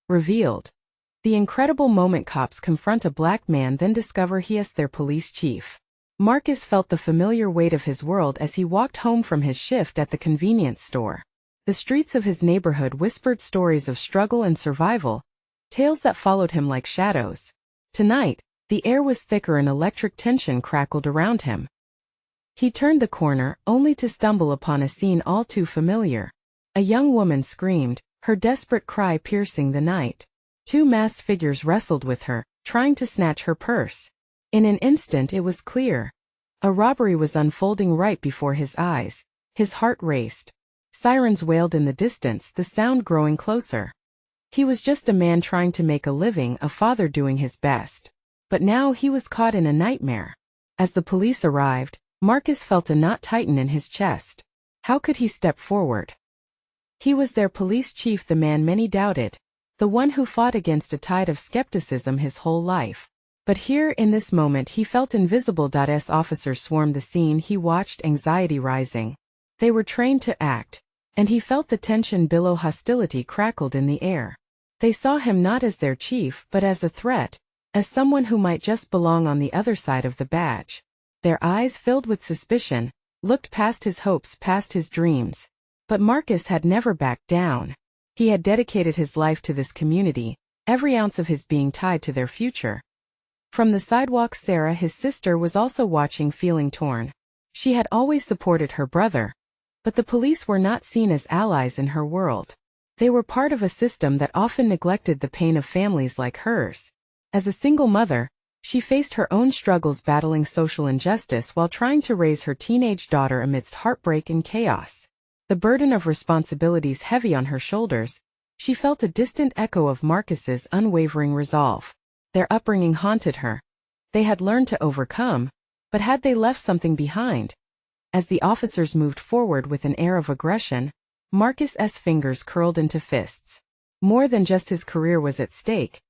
Revealed. The incredible moment: cops confront a black man, then discover he is their police chief. Marcus felt the familiar weight of his world as he walked home from his shift at the convenience store. The streets of his neighborhood whispered stories of struggle and survival, tales that followed him like shadows. Tonight, the air was thicker and electric tension crackled around him. He turned the corner, only to stumble upon a scene all too familiar. A young woman screamed, her desperate cry piercing the night. Two masked figures wrestled with her, trying to snatch her purse. In an instant it was clear. A robbery was unfolding right before his eyes. His heart raced. Sirens wailed in the distance, the sound growing closer. He was just a man trying to make a living, a father doing his best. But now he was caught in a nightmare. As the police arrived, Marcus felt a knot tighten in his chest. How could he step forward? He was their police chief, the man many doubted, the one who fought against a tide of skepticism his whole life. But here in this moment he felt invisible. As officers swarmed the scene, he watched, anxiety rising. They were trained to act, and he felt the tension below. Hostility crackled in the air. They saw him not as their chief but as a threat, as someone who might just belong on the other side of the badge. Their eyes, filled with suspicion, looked past his hopes, past his dreams. But Marcus had never backed down. He had dedicated his life to this community, every ounce of his being tied to their future. From the sidewalk, Sarah, his sister, was also watching, feeling torn. She had always supported her brother, but the police were not seen as allies in her world. They were part of a system that often neglected the pain of families like hers. As a single mother, she faced her own struggles, battling social injustice while trying to raise her teenage daughter amidst heartbreak and chaos. The burden of responsibilities heavy on her shoulders, she felt a distant echo of Marcus's unwavering resolve. Their upbringing haunted her. They had learned to overcome, but had they left something behind? As the officers moved forward with an air of aggression, Marcus's fingers curled into fists. More than just his career was at stake.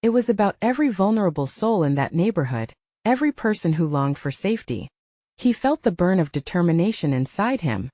It was about every vulnerable soul in that neighborhood, every person who longed for safety. He felt the burn of determination inside him.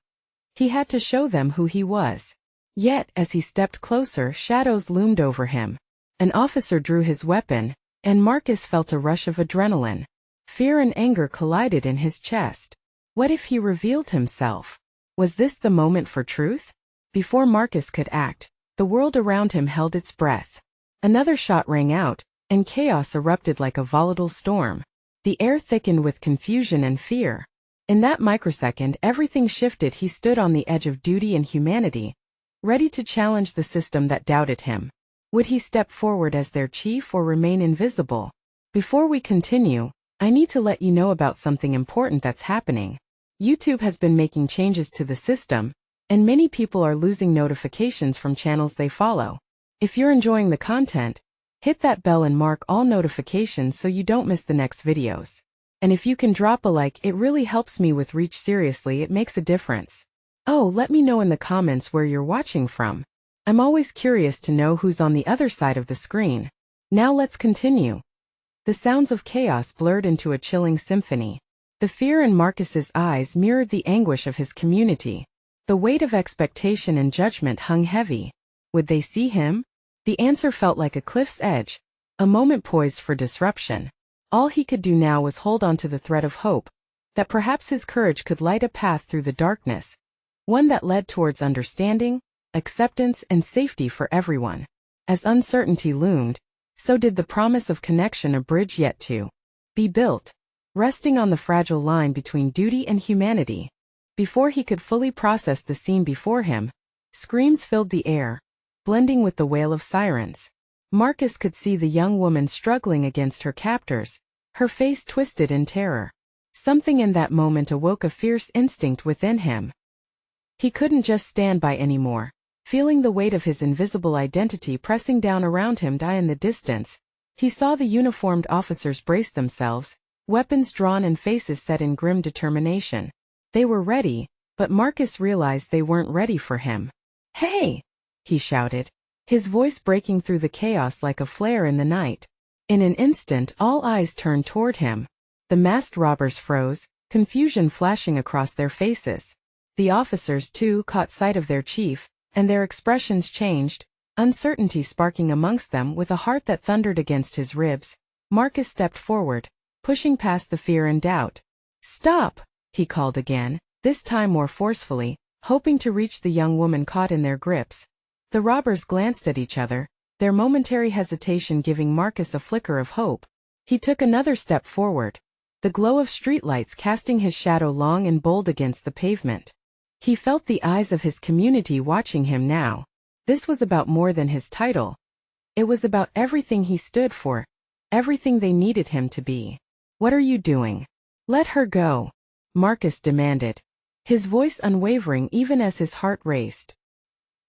He had to show them who he was. Yet, as he stepped closer, shadows loomed over him. An officer drew his weapon, and Marcus felt a rush of adrenaline. Fear and anger collided in his chest. What if he revealed himself? Was this the moment for truth? Before Marcus could act, the world around him held its breath. Another shot rang out, and chaos erupted like a volatile storm. The air thickened with confusion and fear. In that microsecond, everything shifted. He stood on the edge of duty and humanity, ready to challenge the system that doubted him. Would he step forward as their chief or remain invisible? Before we continue, I need to let you know about something important that's happening. YouTube has been making changes to the system, and many people are losing notifications from channels they follow. If you're enjoying the content, hit that bell and mark all notifications so you don't miss the next videos. And if you can drop a like, it really helps me with reach. Seriously, it makes a difference. Oh, let me know in the comments where you're watching from. I'm always curious to know who's on the other side of the screen. Now let's continue. The sounds of chaos blurred into a chilling symphony. The fear in Marcus's eyes mirrored the anguish of his community. The weight of expectation and judgment hung heavy. Would they see him? The answer felt like a cliff's edge, a moment poised for disruption. All he could do now was hold on to the thread of hope, that perhaps his courage could light a path through the darkness, one that led towards understanding, acceptance, and safety for everyone. As uncertainty loomed, so did the promise of connection, a bridge yet to be built, resting on the fragile line between duty and humanity. Before he could fully process the scene before him, screams filled the air, blending with the wail of sirens. Marcus could see the young woman struggling against her captors, her face twisted in terror. Something in that moment awoke a fierce instinct within him. He couldn't just stand by anymore, feeling the weight of his invisible identity pressing down around him. In the distance, he saw the uniformed officers brace themselves, weapons drawn and faces set in grim determination. They were ready, but Marcus realized they weren't ready for him. "Hey!" he shouted, his voice breaking through the chaos like a flare in the night. In an instant, all eyes turned toward him. The masked robbers froze, confusion flashing across their faces. The officers, too, caught sight of their chief, and their expressions changed, uncertainty sparking amongst them. With a heart that thundered against his ribs, Marcus stepped forward, pushing past the fear and doubt. "Stop!" he called again, this time more forcefully, hoping to reach the young woman caught in their grips. The robbers glanced at each other, their momentary hesitation giving Marcus a flicker of hope. He took another step forward, the glow of streetlights casting his shadow long and bold against the pavement. He felt the eyes of his community watching him now. This was about more than his title. It was about everything he stood for, everything they needed him to be. "What are you doing?" "Let her go," Marcus demanded, his voice unwavering even as his heart raced.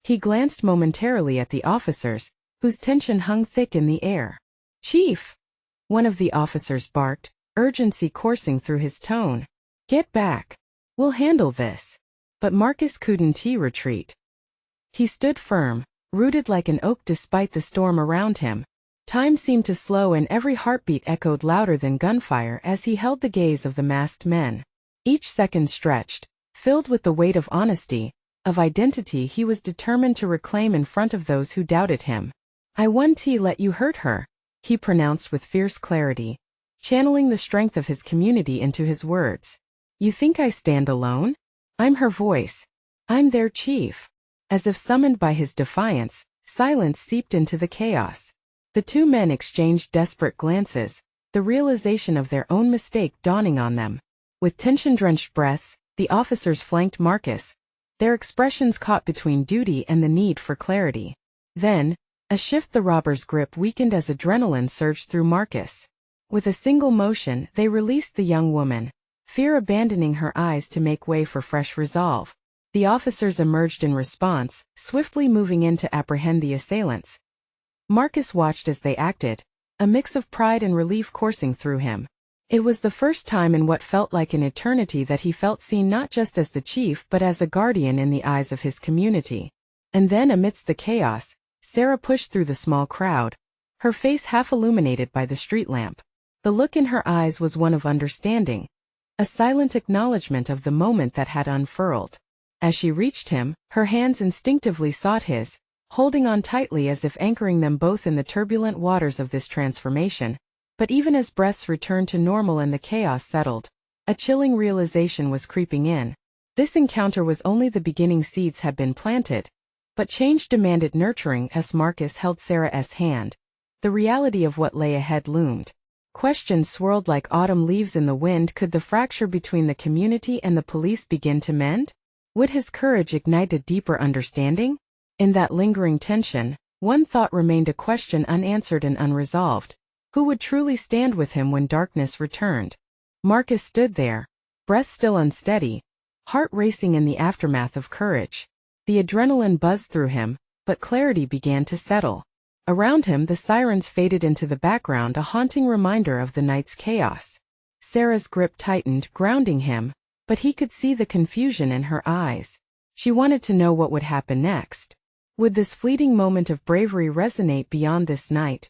He glanced momentarily at the officers, whose tension hung thick in the air. "Chief!" one of the officers barked, urgency coursing through his tone. "Get back. We'll handle this." But Marcus couldn't retreat. He stood firm, rooted like an oak despite the storm around him. Time seemed to slow and every heartbeat echoed louder than gunfire as he held the gaze of the masked men. Each second stretched, filled with the weight of honesty, of identity he was determined to reclaim in front of those who doubted him. "I won't let you hurt her," he pronounced with fierce clarity, channeling the strength of his community into his words. "You think I stand alone? I'm her voice. I'm their chief." As if summoned by his defiance, silence seeped into the chaos. The two men exchanged desperate glances, the realization of their own mistake dawning on them. With tension-drenched breaths, the officers flanked Marcus, their expressions caught between duty and the need for clarity. Then, a shift. The robber's grip weakened as adrenaline surged through Marcus. With a single motion, they released the young woman, fear abandoning her eyes to make way for fresh resolve. The officers emerged in response, swiftly moving in to apprehend the assailants. Marcus watched as they acted, a mix of pride and relief coursing through him. It was the first time in what felt like an eternity that he felt seen not just as the chief but as a guardian in the eyes of his community. And then amidst the chaos, Sarah pushed through the small crowd, her face half illuminated by the street lamp. The look in her eyes was one of understanding, a silent acknowledgement of the moment that had unfurled. As she reached him, her hands instinctively sought his, holding on tightly as if anchoring them both in the turbulent waters of this transformation. But even as breaths returned to normal and the chaos settled, a chilling realization was creeping in. This encounter was only the beginning. Seeds had been planted, but change demanded nurturing. As Marcus held Sarah's hand, the reality of what lay ahead loomed. Questions swirled like autumn leaves in the wind. Could the fracture between the community and the police begin to mend? Would his courage ignite a deeper understanding? In that lingering tension, one thought remained, a question unanswered and unresolved. Who would truly stand with him when darkness returned? Marcus stood there, breath still unsteady, heart racing in the aftermath of courage. The adrenaline buzzed through him, but clarity began to settle. Around him the sirens faded into the background, a haunting reminder of the night's chaos. Sarah's grip tightened, grounding him, but he could see the confusion in her eyes. She wanted to know what would happen next. Would this fleeting moment of bravery resonate beyond this night?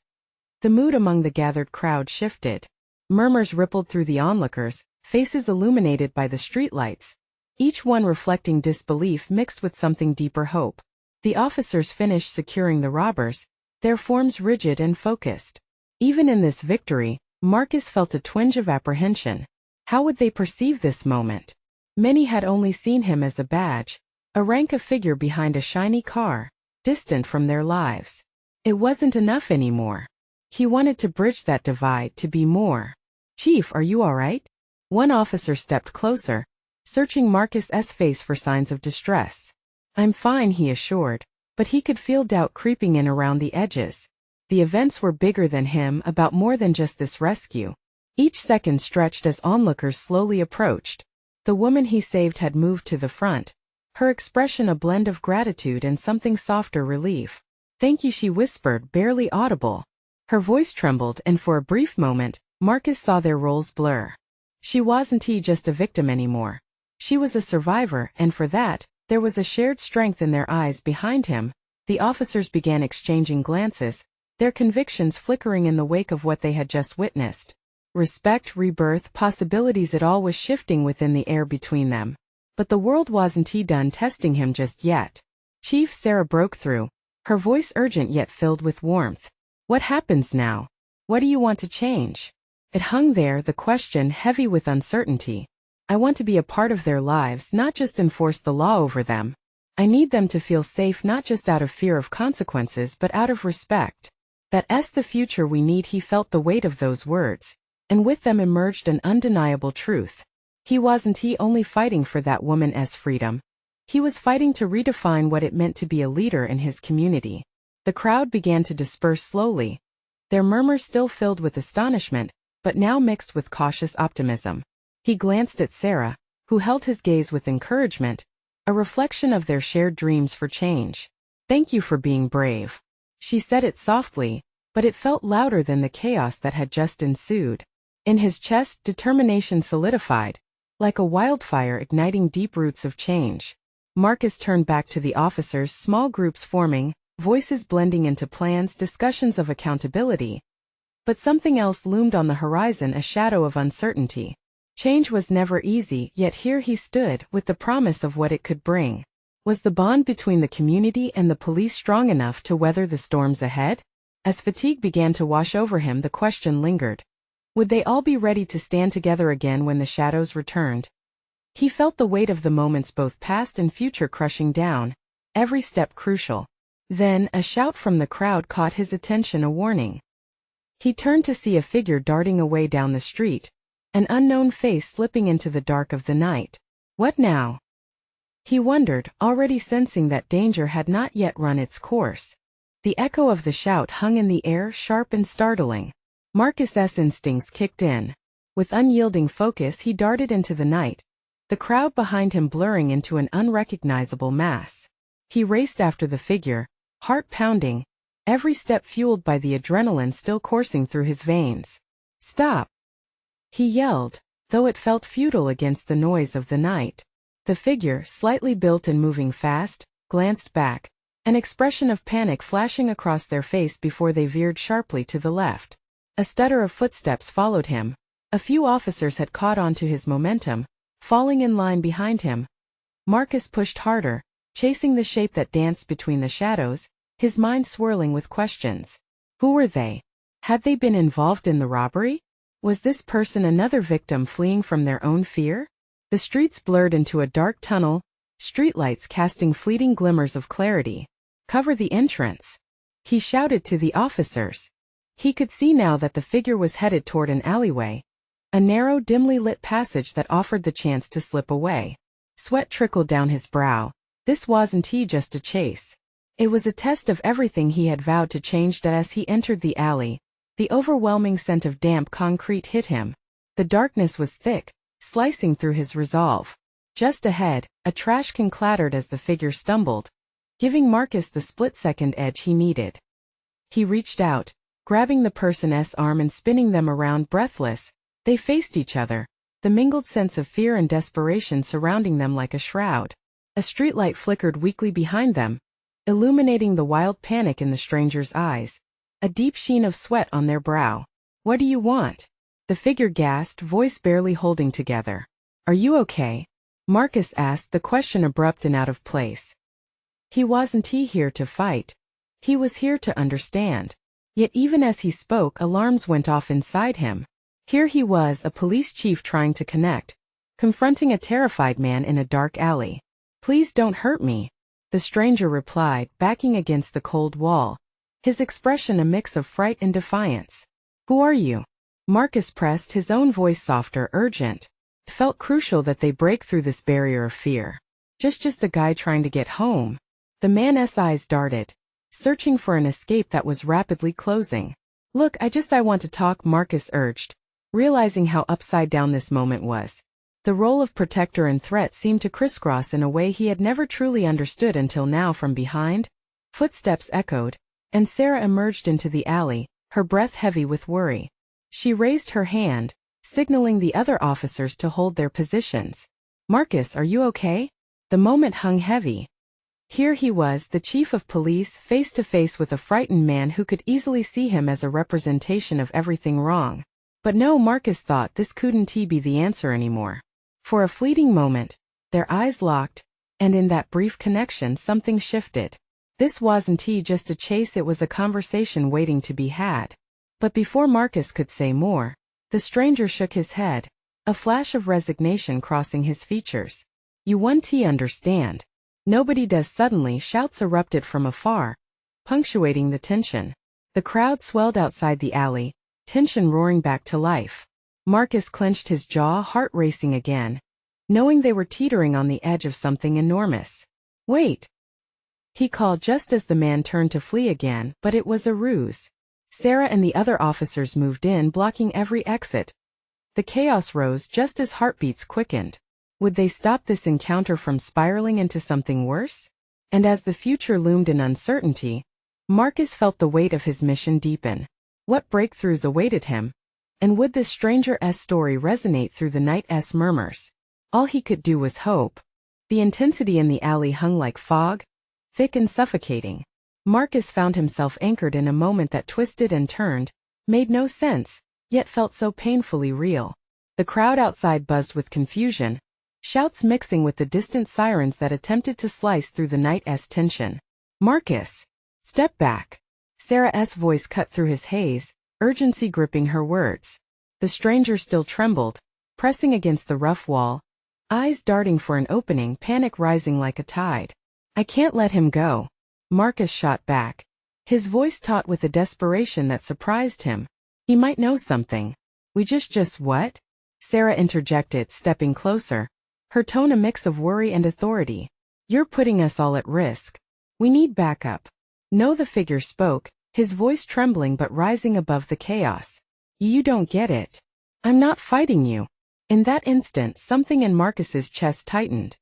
The mood among the gathered crowd shifted. Murmurs rippled through the onlookers, faces illuminated by the streetlights, each one reflecting disbelief mixed with something deeper, hope. The officers finished securing the robbers, their forms rigid and focused. Even in this victory, Marcus felt a twinge of apprehension. How would they perceive this moment? Many had only seen him as a badge, a rank, a figure behind a shiny car, distant from their lives. It wasn't enough anymore. He wanted to bridge that divide, to be more. "Chief, are you all right?" One officer stepped closer, searching Marcus's face for signs of distress. "I'm fine," he assured, but he could feel doubt creeping in around the edges. The events were bigger than him, about more than just this rescue. Each second stretched as onlookers slowly approached. The woman he saved had moved to the front, her expression a blend of gratitude and something softer, relief. "Thank you," she whispered, barely audible. Her voice trembled, and for a brief moment, Marcus saw their roles blur. She wasn't just a victim anymore. She was a survivor, and for that, there was a shared strength in their eyes. Behind him, the officers began exchanging glances, their convictions flickering in the wake of what they had just witnessed. Respect, rebirth, possibilities, it all was shifting within the air between them. But the world wasn't done testing him just yet. "Chief," Sarah broke through, her voice urgent yet filled with warmth. What happens now? What do you want to change? It hung there, the question heavy with uncertainty. I want to be a part of their lives, not just enforce the law over them. I need them to feel safe not just out of fear of consequences but out of respect. That's the future we need. He felt the weight of those words, and with them emerged an undeniable truth. He wasn't only fighting for that woman's freedom. He was fighting to redefine what it meant to be a leader in his community. The crowd began to disperse slowly, their murmurs still filled with astonishment, but now mixed with cautious optimism. He glanced at Sarah, who held his gaze with encouragement, a reflection of their shared dreams for change. Thank you for being brave. She said it softly, but it felt louder than the chaos that had just ensued. In his chest, determination solidified, like a wildfire igniting deep roots of change. Marcus turned back to the officers, small groups forming, voices blending into plans, discussions of accountability. But something else loomed on the horizon, a shadow of uncertainty. Change was never easy, yet here he stood, with the promise of what it could bring. Was the bond between the community and the police strong enough to weather the storms ahead? As fatigue began to wash over him, the question lingered. Would they all be ready to stand together again when the shadows returned? He felt the weight of the moments, both past and future, crushing down, every step crucial. Then, a shout from the crowd caught his attention, a warning. He turned to see a figure darting away down the street, an unknown face slipping into the dark of the night. What now? He wondered, already sensing that danger had not yet run its course. The echo of the shout hung in the air, sharp and startling. Marcus's instincts kicked in. With unyielding focus, he darted into the night, the crowd behind him blurring into an unrecognizable mass. He raced after the figure, heart pounding, every step fueled by the adrenaline still coursing through his veins. Stop! He yelled, though it felt futile against the noise of the night. The figure, slightly built and moving fast, glanced back, an expression of panic flashing across their face before they veered sharply to the left. A stutter of footsteps followed him. A few officers had caught on to his momentum, falling in line behind him. Marcus pushed harder, chasing the shape that danced between the shadows, his mind swirling with questions. Who were they? Had they been involved in the robbery? Was this person another victim fleeing from their own fear? The streets blurred into a dark tunnel, streetlights casting fleeting glimmers of clarity. Cover the entrance! He shouted to the officers. He could see now that the figure was headed toward an alleyway, a narrow, dimly lit passage that offered the chance to slip away. Sweat trickled down his brow. This wasn't just a chase. It was a test of everything he had vowed to change. As he entered the alley, the overwhelming scent of damp concrete hit him. The darkness was thick, slicing through his resolve. Just ahead, a trash can clattered as the figure stumbled, giving Marcus the split-second edge he needed. He reached out, grabbing the person's arm and spinning them around. Breathless, they faced each other, the mingled sense of fear and desperation surrounding them like a shroud. A streetlight flickered weakly behind them, illuminating the wild panic in the stranger's eyes, a deep sheen of sweat on their brow. What do you want? The figure gasped, voice barely holding together. Are you okay? Marcus asked, the question abrupt and out of place. He wasn't here to fight. He was here to understand. Yet even as he spoke, alarms went off inside him. Here he was, a police chief trying to connect, confronting a terrified man in a dark alley. Please don't hurt me, the stranger replied, backing against the cold wall, his expression a mix of fright and defiance. Who are you? Marcus pressed, his own voice softer, urgent. It felt crucial that they break through this barrier of fear. Just a guy trying to get home. The man's eyes darted, searching for an escape that was rapidly closing. Look, I want to talk, Marcus urged, realizing how upside down this moment was. The role of protector and threat seemed to crisscross in a way he had never truly understood until now. From behind, footsteps echoed, and Sarah emerged into the alley, her breath heavy with worry. She raised her hand, signaling the other officers to hold their positions. Marcus, are you okay? The moment hung heavy. Here he was, the chief of police, face to face with a frightened man who could easily see him as a representation of everything wrong. But no, Marcus thought, this couldn't be the answer anymore. For a fleeting moment, their eyes locked, and in that brief connection something shifted. This wasn't just a chase, it was a conversation waiting to be had. But before Marcus could say more, the stranger shook his head, a flash of resignation crossing his features. You won't understand. Nobody does. Suddenly shouts erupted from afar, punctuating the tension. The crowd swelled outside the alley, tension roaring back to life. Marcus clenched his jaw, heart racing again, knowing they were teetering on the edge of something enormous. Wait! He called just as the man turned to flee again, but it was a ruse. Sarah and the other officers moved in, blocking every exit. The chaos rose just as heartbeats quickened. Would they stop this encounter from spiraling into something worse? And as the future loomed in uncertainty, Marcus felt the weight of his mission deepen. What breakthroughs awaited him? And would this stranger's story resonate through the night's murmurs? All he could do was hope. The intensity in the alley hung like fog, thick and suffocating. Marcus found himself anchored in a moment that twisted and turned, made no sense, yet felt so painfully real. The crowd outside buzzed with confusion, shouts mixing with the distant sirens that attempted to slice through the night's tension. Marcus! Step back! Sarah's voice cut through his haze, urgency gripping her words. The stranger still trembled, pressing against the rough wall, eyes darting for an opening, panic rising like a tide. I can't let him go. Marcus shot back, his voice taut with a desperation that surprised him. He might know something. We just what? Sarah interjected, stepping closer, her tone a mix of worry and authority. You're putting us all at risk. We need backup. No, the figure spoke, his voice trembling but rising above the chaos. You don't get it. I'm not fighting you. In that instant, something in Marcus's chest tightened.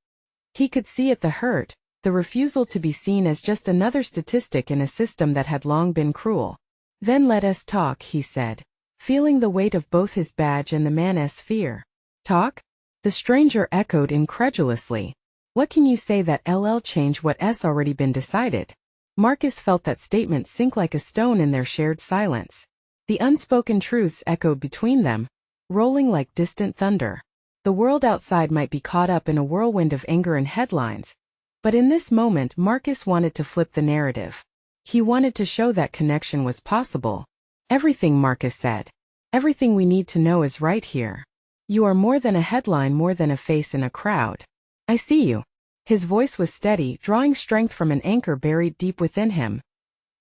He could see it, the hurt, the refusal to be seen as just another statistic in a system that had long been cruel. Then let us talk, he said, feeling the weight of both his badge and the man's fear. Talk? The stranger echoed incredulously. What can you say that'll change what's already been decided? Marcus felt that statement sink like a stone in their shared silence. The unspoken truths echoed between them, rolling like distant thunder. The world outside might be caught up in a whirlwind of anger and headlines, but in this moment Marcus wanted to flip the narrative. He wanted to show that connection was possible. Everything, Marcus said. Everything we need to know is right here. You are more than a headline, more than a face in a crowd. I see you. His voice was steady, drawing strength from an anchor buried deep within him.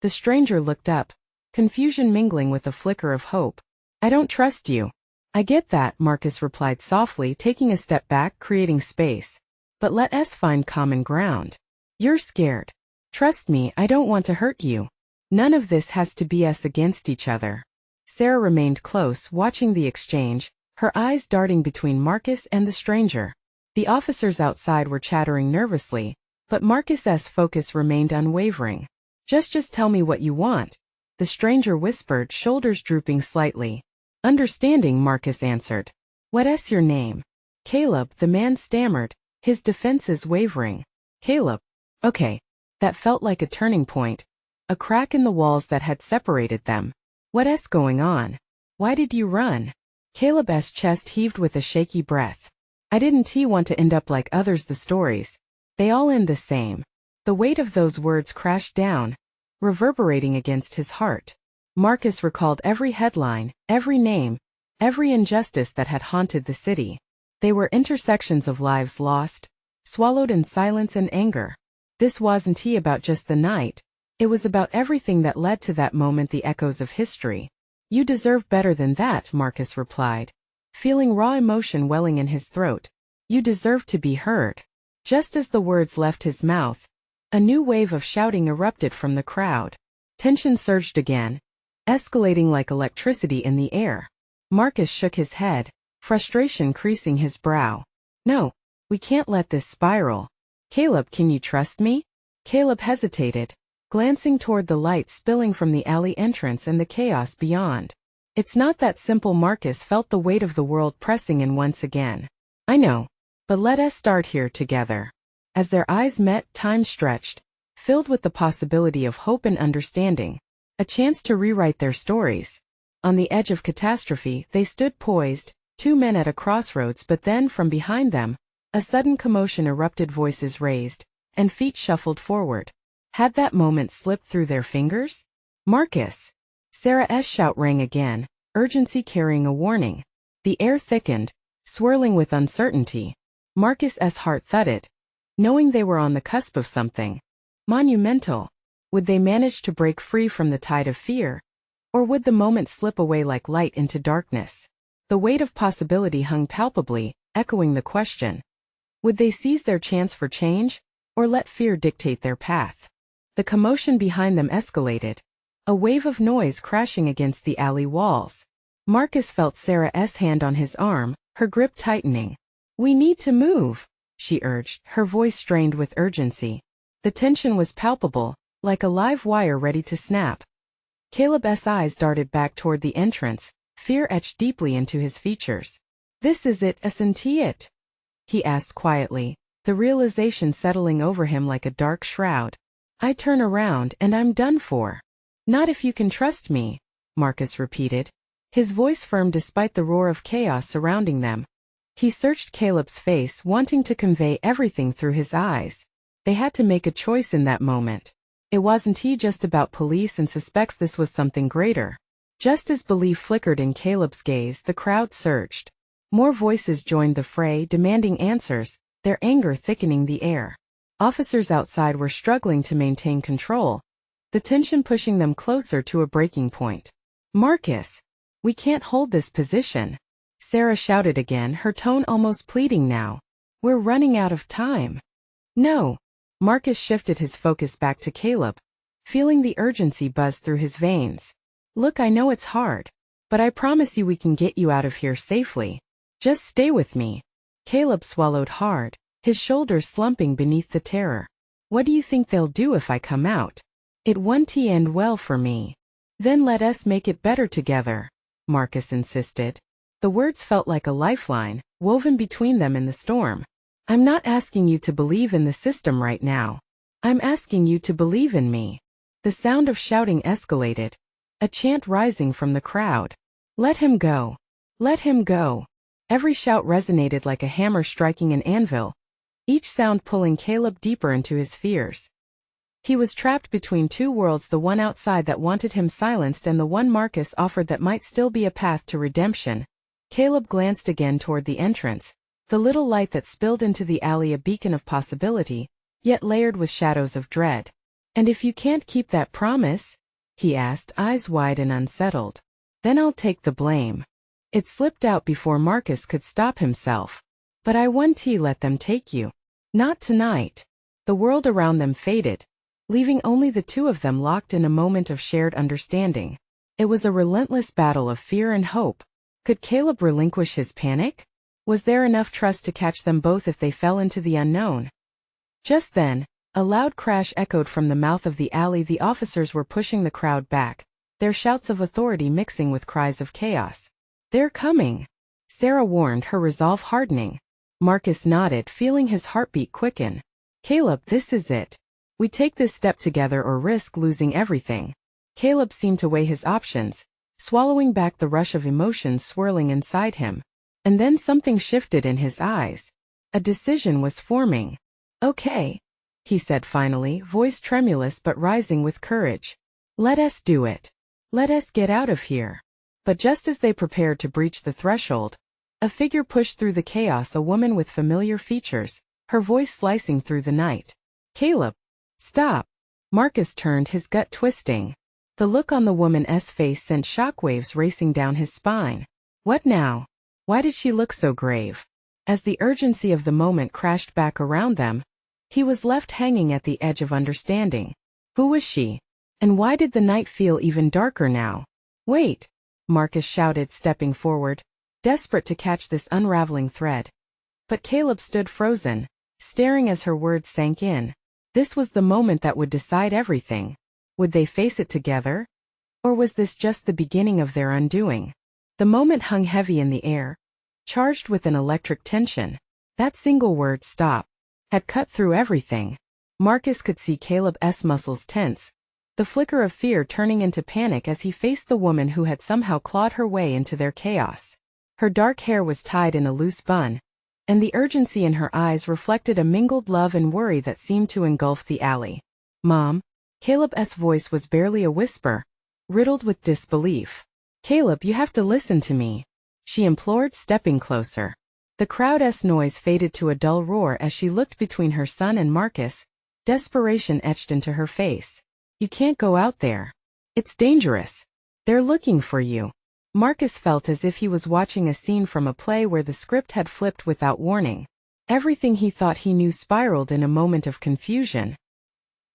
The stranger looked up, confusion mingling with a flicker of hope. I don't trust you. I get that, Marcus replied softly, taking a step back, creating space. But let us find common ground. You're scared. Trust me, I don't want to hurt you. None of this has to be us against each other. Sarah remained close, watching the exchange, her eyes darting between Marcus and the stranger. The officers outside were chattering nervously, but Marcus's focus remained unwavering. Just tell me what you want, the stranger whispered, shoulders drooping slightly. Understanding, Marcus answered. What's your name? Caleb, the man stammered, his defenses wavering. Caleb. Okay. That felt like a turning point, a crack in the walls that had separated them. What's going on? Why did you run? Caleb's chest heaved with a shaky breath. I didn't want to end up like others, the stories. They all end the same. The weight of those words crashed down, reverberating against his heart. Marcus recalled every headline, every name, every injustice that had haunted the city. They were intersections of lives lost, swallowed in silence and anger. This wasn't about just the night. It was about everything that led to that moment, the echoes of history. You deserve better than that, Marcus replied, feeling raw emotion welling in his throat. You deserve to be heard. Just as the words left his mouth, a new wave of shouting erupted from the crowd. Tension surged again, escalating like electricity in the air. Marcus shook his head, frustration creasing his brow. No, we can't let this spiral. Caleb, can you trust me? Caleb hesitated, glancing toward the light spilling from the alley entrance and the chaos beyond. It's not that simple. Marcus felt the weight of the world pressing in once again. I know, but let us start here together. As their eyes met, time stretched, filled with the possibility of hope and understanding, a chance to rewrite their stories. On the edge of catastrophe, they stood poised, two men at a crossroads, but then from behind them, a sudden commotion erupted, voices raised, and feet shuffled forward. Had that moment slipped through their fingers? Marcus! Sarah's shout rang again, urgency carrying a warning. The air thickened, swirling with uncertainty. Marcus's heart thudded, knowing they were on the cusp of something monumental. Would they manage to break free from the tide of fear? Or would the moment slip away like light into darkness? The weight of possibility hung palpably, echoing the question. Would they seize their chance for change, or let fear dictate their path? The commotion behind them escalated, a wave of noise crashing against the alley walls. Marcus felt Sarah's hand on his arm, her grip tightening. "We need to move," she urged, her voice strained with urgency. The tension was palpable, like a live wire ready to snap. Caleb's eyes darted back toward the entrance, fear etched deeply into his features. "This is it, isn't it?" he asked quietly, the realization settling over him like a dark shroud. "I turn around and I'm done for." "Not if you can trust me," Marcus repeated, his voice firm despite the roar of chaos surrounding them. He searched Caleb's face, wanting to convey everything through his eyes. They had to make a choice in that moment. It wasn't he just about police and suspects, this was something greater. Just as belief flickered in Caleb's gaze, the crowd surged. More voices joined the fray, demanding answers, their anger thickening the air. Officers outside were struggling to maintain control, the tension pushing them closer to a breaking point. "Marcus! We can't hold this position," Sarah shouted again, her tone almost pleading now. "We're running out of time." "No." Marcus shifted his focus back to Caleb, feeling the urgency buzz through his veins. "Look, I know it's hard, but I promise you we can get you out of here safely. Just stay with me." Caleb swallowed hard, his shoulders slumping beneath the terror. "What do you think they'll do if I come out? It won't end well for me." "Then let us make it better together," Marcus insisted. The words felt like a lifeline, woven between them in the storm. "I'm not asking you to believe in the system right now. I'm asking you to believe in me." The sound of shouting escalated, a chant rising from the crowd. "Let him go! Let him go!" Every shout resonated like a hammer striking an anvil, each sound pulling Caleb deeper into his fears. He was trapped between two worlds, the one outside that wanted him silenced and the one Marcus offered that might still be a path to redemption. Caleb glanced again toward the entrance, the little light that spilled into the alley, a beacon of possibility, yet layered with shadows of dread. "And if you can't keep that promise?" he asked, eyes wide and unsettled. "Then I'll take the blame." It slipped out before Marcus could stop himself. "But I won't let them take you. Not tonight." The world around them faded, leaving only the two of them locked in a moment of shared understanding. It was a relentless battle of fear and hope. Could Caleb relinquish his panic? Was there enough trust to catch them both if they fell into the unknown? Just then, a loud crash echoed from the mouth of the alley. The officers were pushing the crowd back, their shouts of authority mixing with cries of chaos. "They're coming," Sarah warned, her resolve hardening. Marcus nodded, feeling his heartbeat quicken. "Caleb, this is it. We take this step together or risk losing everything." Caleb seemed to weigh his options, swallowing back the rush of emotions swirling inside him. And then something shifted in his eyes. A decision was forming. "Okay," he said finally, voice tremulous but rising with courage. "Let us do it. Let us get out of here." But just as they prepared to breach the threshold, a figure pushed through the chaos, a woman with familiar features, her voice slicing through the night. "Caleb! Stop!" Marcus turned, his gut twisting. The look on the woman's face sent shockwaves racing down his spine. What now? Why did she look so grave? As the urgency of the moment crashed back around them, he was left hanging at the edge of understanding. Who was she? And why did the night feel even darker now? "Wait!" Marcus shouted, stepping forward, desperate to catch this unraveling thread. But Caleb stood frozen, staring as her words sank in. This was the moment that would decide everything. Would they face it together? Or was this just the beginning of their undoing? The moment hung heavy in the air, charged with an electric tension. That single word, "stop," had cut through everything. Marcus could see Caleb's muscles tense, the flicker of fear turning into panic as he faced the woman who had somehow clawed her way into their chaos. Her dark hair was tied in a loose bun, and the urgency in her eyes reflected a mingled love and worry that seemed to engulf the alley. Mom? Caleb's voice was barely a whisper, riddled with disbelief. Caleb, you have to listen to me, she implored, stepping closer. The crowd's noise faded to a dull roar as she looked between her son and Marcus, desperation etched into her face. You can't go out there. It's dangerous. They're looking for you. Marcus felt as if he was watching a scene from a play where the script had flipped without warning. Everything he thought he knew spiraled in a moment of confusion.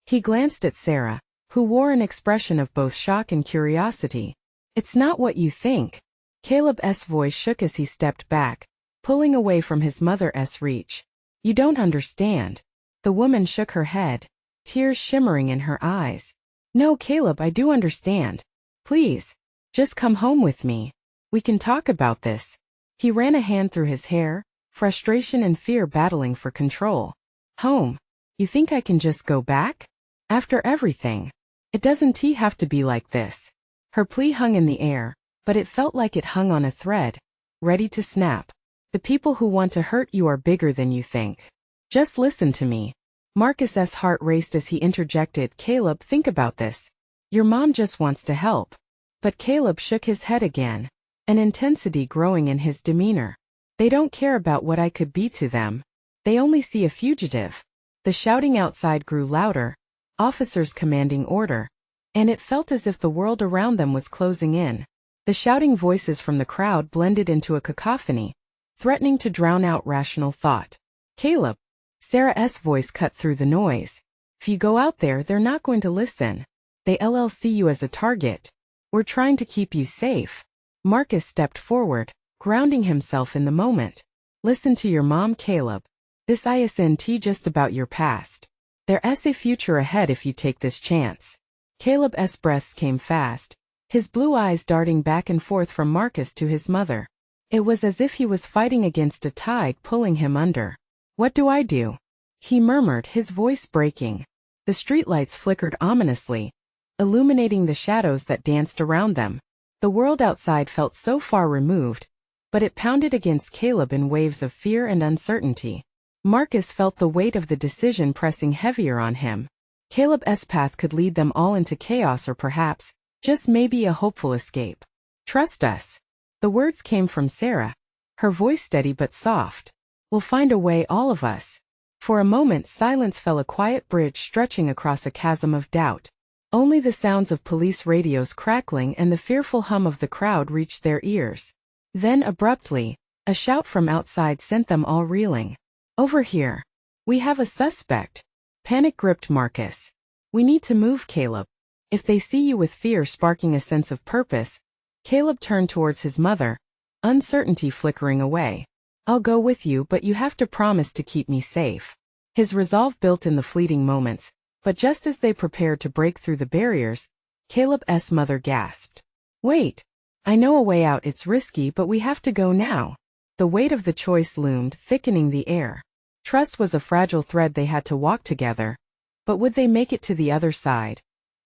He glanced at Sarah, who wore an expression of both shock and curiosity. It's not what you think. Caleb's voice shook as he stepped back, pulling away from his mother's reach. You don't understand. The woman shook her head, tears shimmering in her eyes. No, Caleb, I do understand. Please, just come home with me. We can talk about this. He ran a hand through his hair, frustration and fear battling for control. Home? You think I can just go back? After everything? It doesn't have to be like this. Her plea hung in the air, but it felt like it hung on a thread, ready to snap. The people who want to hurt you are bigger than you think. Just listen to me. Marcus's heart raced as he interjected, Caleb, think about this. Your mom just wants to help. But Caleb shook his head again, an intensity growing in his demeanor. They don't care about what I could be to them. They only see a fugitive. The shouting outside grew louder, officers commanding order, and it felt as if the world around them was closing in. The shouting voices from the crowd blended into a cacophony, threatening to drown out rational thought. Caleb. Sarah's voice cut through the noise. If you go out there, they're not going to listen. They'll see you as a target. We're trying to keep you safe. Marcus stepped forward, grounding himself in the moment. Listen to your mom, Caleb. This isn't just about your past. There's a future ahead if you take this chance. Caleb's breaths came fast, his blue eyes darting back and forth from Marcus to his mother. It was as if he was fighting against a tide pulling him under. What do I do? He murmured, his voice breaking. The streetlights flickered ominously, illuminating the shadows that danced around them. The world outside felt so far removed, but it pounded against Caleb in waves of fear and uncertainty. Marcus felt the weight of the decision pressing heavier on him. Caleb's path could lead them all into chaos or perhaps, just maybe, a hopeful escape. Trust us. The words came from Sarah, her voice steady but soft. We'll find a way, all of us. For a moment silence fell, a quiet bridge stretching across a chasm of doubt. Only the sounds of police radios crackling and the fearful hum of the crowd reached their ears. Then abruptly, a shout from outside sent them all reeling. Over here. We have a suspect. Panic gripped Marcus. We need to move, Caleb. If they see you, with fear sparking a sense of purpose. Caleb turned towards his mother, uncertainty flickering away. I'll go with you, but you have to promise to keep me safe. His resolve built in the fleeting moments, but just as they prepared to break through the barriers, Caleb's mother gasped. Wait. I know a way out. It's risky, but we have to go now. The weight of the choice loomed, thickening the air. Trust was a fragile thread they had to walk together. But would they make it to the other side?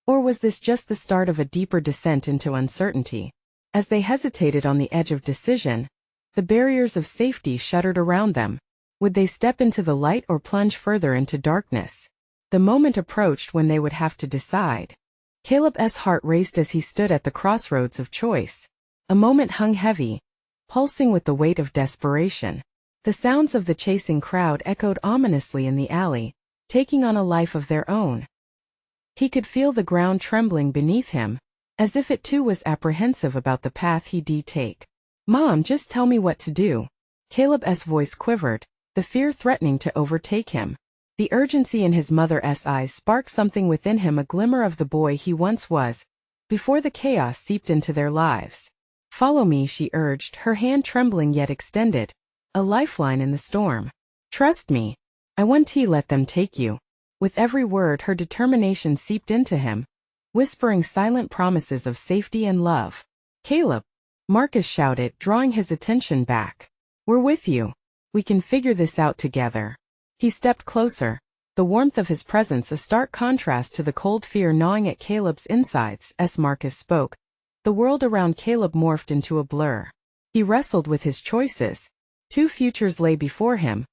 Or was this just the start of a deeper descent into uncertainty? As they hesitated on the edge of decision, the barriers of safety shuddered around them. Would they step into the light or plunge further into darkness? The moment approached when they would have to decide. Caleb's heart raced as he stood at the crossroads of choice. A moment hung heavy, pulsing with the weight of desperation. The sounds of the chasing crowd echoed ominously in the alley, taking on a life of their own. He could feel the ground trembling beneath him, as if it too was apprehensive about the path he'd take. Mom, just tell me what to do. Caleb's voice quivered, the fear threatening to overtake him. The urgency in his mother's eyes sparked something within him, a glimmer of the boy he once was, before the chaos seeped into their lives. Follow me, she urged, her hand trembling yet extended, a lifeline in the storm. Trust me. I won't let them take you. With every word her determination seeped into him, whispering silent promises of safety and love. Caleb, Marcus shouted, drawing his attention back. We're with you. We can figure this out together. He stepped closer, the warmth of his presence a stark contrast to the cold fear gnawing at Caleb's insides. As Marcus spoke, the world around Caleb morphed into a blur. He wrestled with his choices. Two futures lay before him,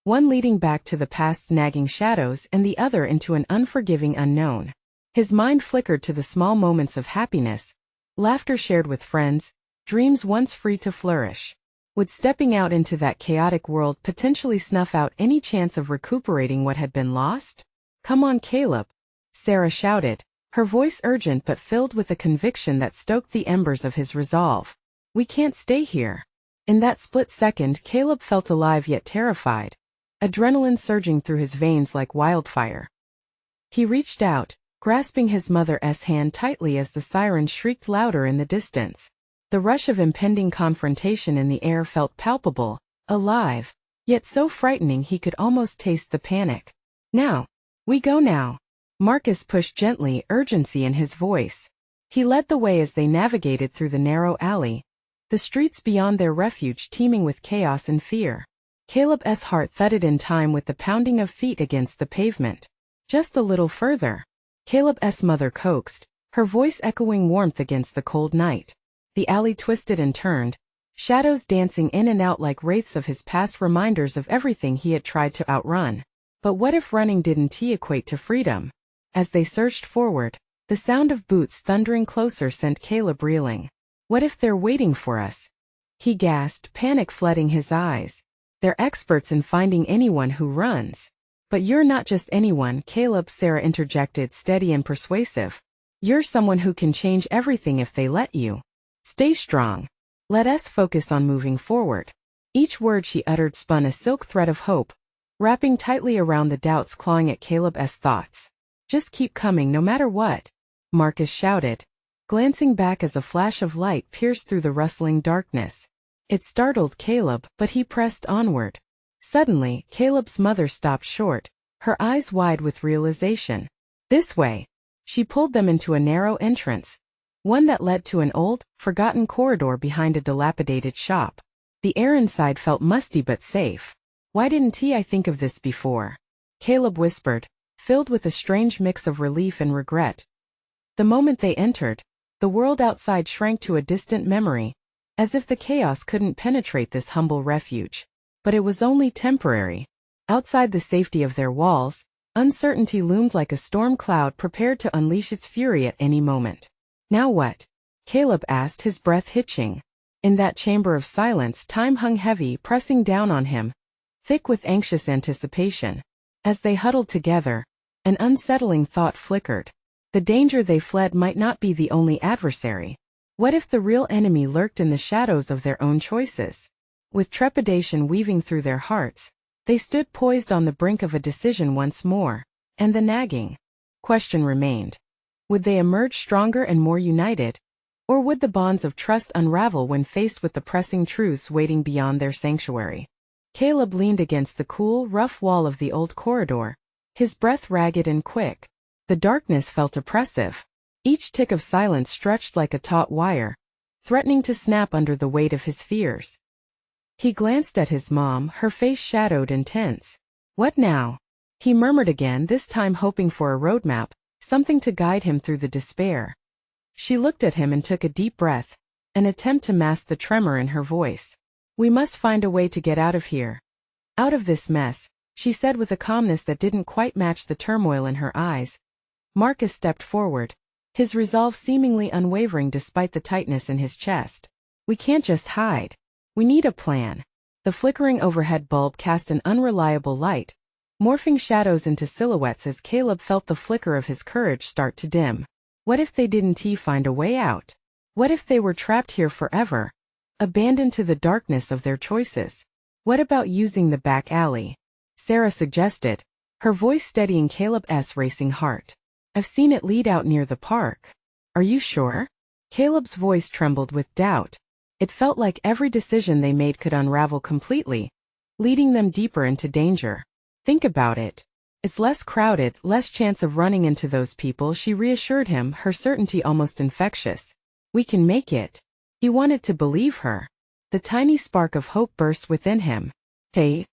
one leading back to the past's nagging shadows and the other into an unforgiving unknown. His mind flickered to the small moments of happiness, laughter shared with friends, dreams once free to flourish. Would stepping out into that chaotic world potentially snuff out any chance of recuperating what had been lost? "Come on, Caleb," Sarah shouted, her voice urgent but filled with a conviction that stoked the embers of his resolve. "We can't stay here." In that split second, Caleb felt alive yet terrified, adrenaline surging through his veins like wildfire. He reached out, grasping his mother's hand tightly as the siren shrieked louder in the distance. The rush of impending confrontation in the air felt palpable, alive, yet so frightening he could almost taste the panic. "Now. We go now." Marcus pushed gently, urgency in his voice. He led the way as they navigated through the narrow alley, the streets beyond their refuge teeming with chaos and fear. Caleb's heart thudded in time with the pounding of feet against the pavement. "Just a little further," Caleb's mother coaxed, her voice echoing warmth against the cold night. The alley twisted and turned, shadows dancing in and out like wraiths of his past, reminders of everything he had tried to outrun. But what if running didn't equate to freedom? As they surged forward, the sound of boots thundering closer sent Caleb reeling. "What if they're waiting for us?" he gasped, panic flooding his eyes. "They're experts in finding anyone who runs." "But you're not just anyone, Caleb," Sarah interjected, steady and persuasive. "You're someone who can change everything if they let you. Stay strong. Let us focus on moving forward." Each word she uttered spun a silk thread of hope, wrapping tightly around the doubts clawing at Caleb's thoughts. "Just keep coming no matter what," Marcus shouted, glancing back as a flash of light pierced through the rustling darkness. It startled Caleb, but he pressed onward. Suddenly, Caleb's mother stopped short, her eyes wide with realization. "This way." She pulled them into a narrow entrance, one that led to an old, forgotten corridor behind a dilapidated shop. The air inside felt musty but safe. "Why didn't I think of this before?" Caleb whispered, filled with a strange mix of relief and regret. The moment they entered, the world outside shrank to a distant memory, as if the chaos couldn't penetrate this humble refuge. But it was only temporary. Outside the safety of their walls, uncertainty loomed like a storm cloud prepared to unleash its fury at any moment. "Now what?" Caleb asked, his breath hitching. In that chamber of silence, time hung heavy, pressing down on him, thick with anxious anticipation. As they huddled together, an unsettling thought flickered. The danger they fled might not be the only adversary. What if the real enemy lurked in the shadows of their own choices? With trepidation weaving through their hearts, they stood poised on the brink of a decision once more, and the nagging question remained. Would they emerge stronger and more united, or would the bonds of trust unravel when faced with the pressing truths waiting beyond their sanctuary? Caleb leaned against the cool, rough wall of the old corridor, his breath ragged and quick. The darkness felt oppressive. Each tick of silence stretched like a taut wire, threatening to snap under the weight of his fears. He glanced at his mom, her face shadowed and tense. "What now?" he murmured again, this time hoping for a roadmap, something to guide him through the despair. She looked at him and took a deep breath, an attempt to mask the tremor in her voice. "We must find a way to get out of here. Out of this mess," she said with a calmness that didn't quite match the turmoil in her eyes. Marcus stepped forward, his resolve seemingly unwavering despite the tightness in his chest. "We can't just hide. We need a plan." The flickering overhead bulb cast an unreliable light, morphing shadows into silhouettes as Caleb felt the flicker of his courage start to dim. What if they didn't find a way out? What if they were trapped here forever, abandoned to the darkness of their choices? "What about using the back alley?" Sarah suggested, her voice steadying Caleb's racing heart. "I've seen it lead out near the park." "Are you sure?" Caleb's voice trembled with doubt. It felt like every decision they made could unravel completely, leading them deeper into danger. "Think about it. It's less crowded, less chance of running into those people," she reassured him, her certainty almost infectious. "We can make it." He wanted to believe her. The tiny spark of hope burst within him. "Hey.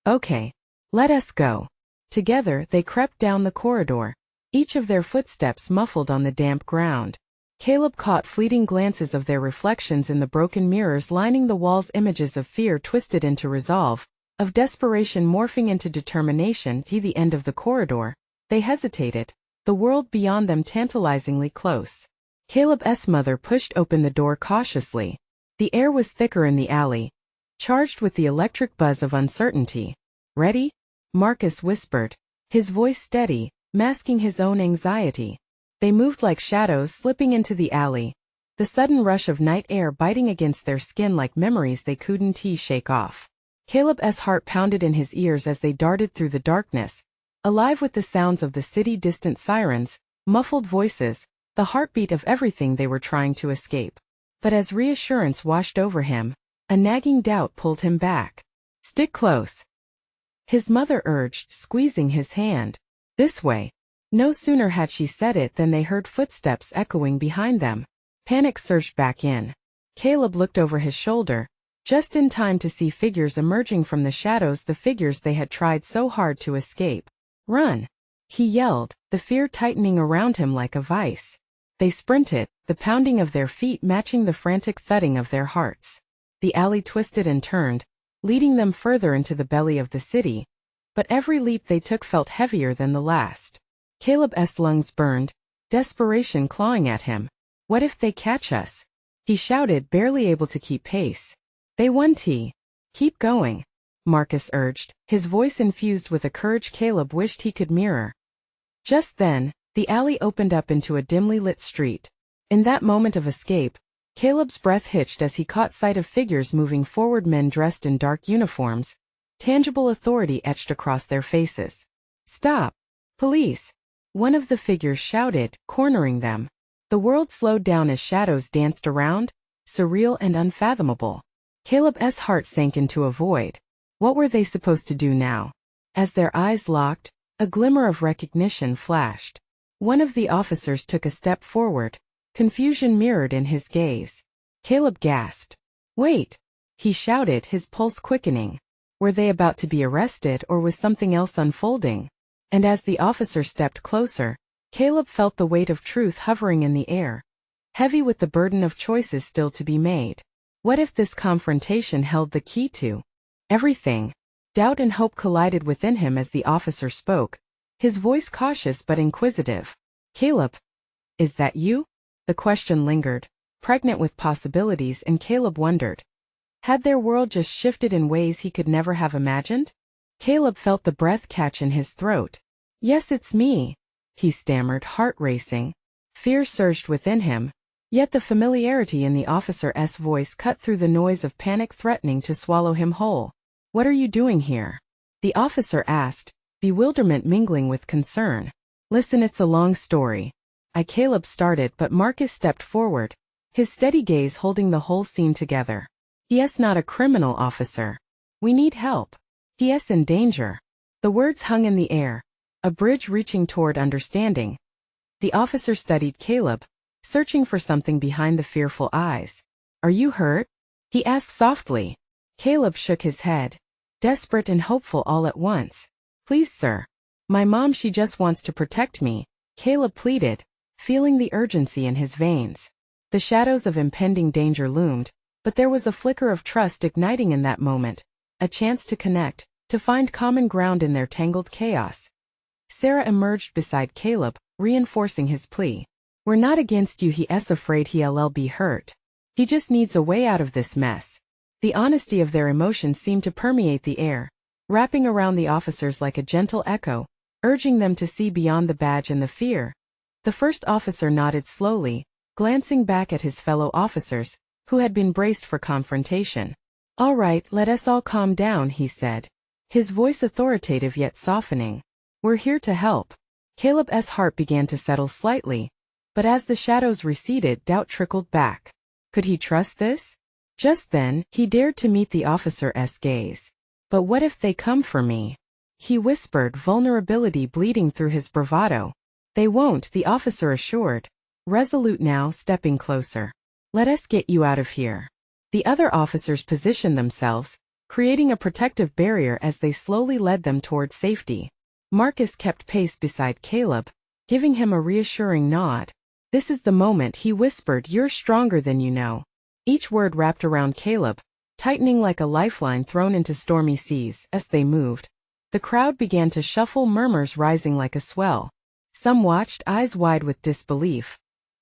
Okay. Let us go." Together, they crept down the corridor, each of their footsteps muffled on the damp ground. Caleb caught fleeting glances of their reflections in the broken mirrors lining the walls, images of fear twisted into resolve, of desperation morphing into determination. To the end of the corridor, they hesitated, the world beyond them tantalizingly close. Caleb's mother pushed open the door cautiously. The air was thicker in the alley, charged with the electric buzz of uncertainty. "Ready?" Marcus whispered, his voice steady, masking his own anxiety. They moved like shadows slipping into the alley, the sudden rush of night air biting against their skin like memories they couldn't shake off. Caleb's heart pounded in his ears as they darted through the darkness, alive with the sounds of the city, distant sirens, muffled voices, the heartbeat of everything they were trying to escape. But as reassurance washed over him, a nagging doubt pulled him back. "Stick close," his mother urged, squeezing his hand. "This way." No sooner had she said it than they heard footsteps echoing behind them. Panic surged back in. Caleb looked over his shoulder, just in time to see figures emerging from the shadows, the figures they had tried so hard to escape. "Run!" he yelled, the fear tightening around him like a vice. They sprinted, the pounding of their feet matching the frantic thudding of their hearts. The alley twisted and turned, leading them further into the belly of the city, but every leap they took felt heavier than the last. Caleb's lungs burned, desperation clawing at him. "What if they catch us?" he shouted, barely able to keep pace. "They won't. Keep going," Marcus urged, his voice infused with a courage Caleb wished he could mirror. Just then, the alley opened up into a dimly lit street. In that moment of escape, Caleb's breath hitched as he caught sight of figures moving forward, men dressed in dark uniforms, tangible authority etched across their faces. "Stop! Police!" one of the figures shouted, cornering them. The world slowed down as shadows danced around, surreal and unfathomable. Caleb's heart sank into a void. What were they supposed to do now? As their eyes locked, a glimmer of recognition flashed. One of the officers took a step forward, confusion mirrored in his gaze. Caleb gasped. "Wait!" he shouted, his pulse quickening. Were they about to be arrested, or was something else unfolding? And as the officer stepped closer, Caleb felt the weight of truth hovering in the air, heavy with the burden of choices still to be made. What if this confrontation held the key to everything? Doubt and hope collided within him as the officer spoke, his voice cautious but inquisitive. "Caleb, is that you?" The question lingered, pregnant with possibilities, and Caleb wondered, had their world just shifted in ways he could never have imagined? Caleb felt the breath catch in his throat. "Yes, it's me," he stammered, heart racing. Fear surged within him, yet the familiarity in the officer's voice cut through the noise of panic, threatening to swallow him whole. "What are you doing here?" the officer asked, bewilderment mingling with concern. "Listen, it's a long story." Caleb started, but Marcus stepped forward, his steady gaze holding the whole scene together. "He*s not a criminal, officer. We need help. He*s in danger." The words hung in the air, a bridge reaching toward understanding. The officer studied Caleb, searching for something behind the fearful eyes. "Are you hurt?" he asked softly. Caleb shook his head, desperate and hopeful all at once. "Please, sir. My mom, she just wants to protect me," Caleb pleaded, feeling the urgency in his veins. The shadows of impending danger loomed, but there was a flicker of trust igniting in that moment, a chance to connect, to find common ground in their tangled chaos. Sarah emerged beside Caleb, reinforcing his plea. "We're not against you. He's afraid he'll be hurt. He just needs a way out of this mess." The honesty of their emotions seemed to permeate the air, wrapping around the officers like a gentle echo, urging them to see beyond the badge and the fear. The first officer nodded slowly, glancing back at his fellow officers, who had been braced for confrontation. "All right, let us all calm down," he said, his voice authoritative yet softening. "We're here to help." Caleb's heart began to settle slightly, but as the shadows receded, doubt trickled back. Could he trust this? Just then, he dared to meet the officer's gaze. "But what if they come for me?" he whispered, vulnerability bleeding through his bravado. "They won't," the officer assured, resolute now, stepping closer. "Let us get you out of here." The other officers positioned themselves, creating a protective barrier as they slowly led them toward safety. Marcus kept pace beside Caleb, giving him a reassuring nod. "This is the moment," he whispered. "You're stronger than you know." Each word wrapped around Caleb, tightening like a lifeline thrown into stormy seas. As they moved, the crowd began to shuffle, murmurs rising like a swell. Some watched, eyes wide with disbelief.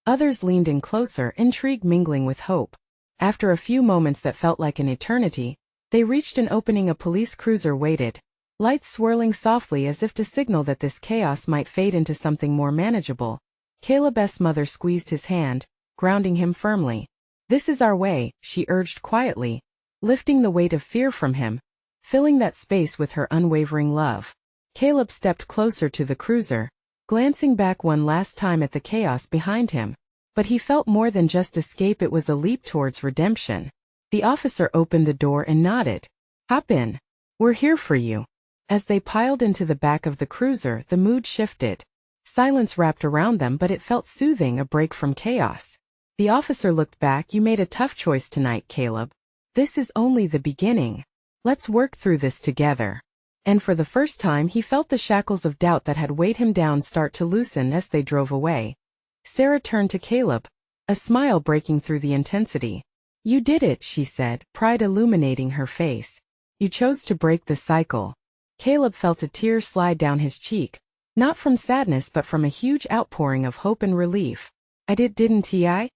Others leaned in closer, intrigue mingling with hope. After a few moments that felt like an eternity, they reached an opening. A police cruiser waited, lights swirling softly as if to signal that this chaos might fade into something more manageable. Caleb's mother squeezed his hand, grounding him firmly. "This is our way," she urged quietly, lifting the weight of fear from him, filling that space with her unwavering love. Caleb stepped closer to the cruiser, glancing back one last time at the chaos behind him. But he felt more than just escape, it was a leap towards redemption. The officer opened the door and nodded. "Hop in. We're here for you." As they piled into the back of the cruiser, the mood shifted. Silence wrapped around them, but it felt soothing, a break from chaos. The officer looked back. "You made a tough choice tonight, Caleb. This is only the beginning. Let's work through this together." And for the first time he felt the shackles of doubt that had weighed him down start to loosen as they drove away. Sarah turned to Caleb, a smile breaking through the intensity. "You did it," she said, pride illuminating her face. "You chose to break the cycle." Caleb felt a tear slide down his cheek, not from sadness but from a huge outpouring of hope and relief. "I didn't I?"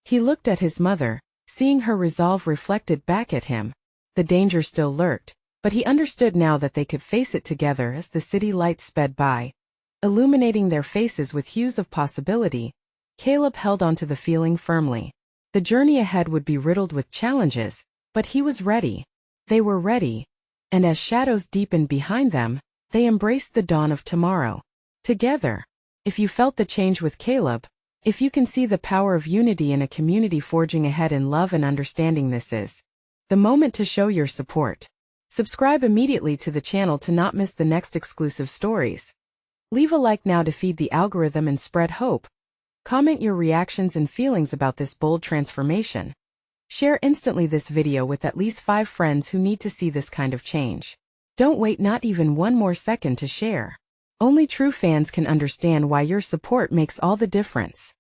He looked at his mother, seeing her resolve reflected back at him. The danger still lurked, but he understood now that they could face it together. As the city lights sped by, illuminating their faces with hues of possibility, Caleb held onto the feeling firmly. The journey ahead would be riddled with challenges, but he was ready. They were ready. And as shadows deepened behind them, they embraced the dawn of tomorrow. Together. If you felt the change with Caleb, if you can see the power of unity in a community forging ahead in love and understanding, this is the moment to show your support. Subscribe immediately to the channel to not miss the next exclusive stories. Leave a like now to feed the algorithm and spread hope. Comment your reactions and feelings about this bold transformation. Share instantly this video with at least 5 friends who need to see this kind of change. Don't wait not even one more second to share. Only true fans can understand why your support makes all the difference.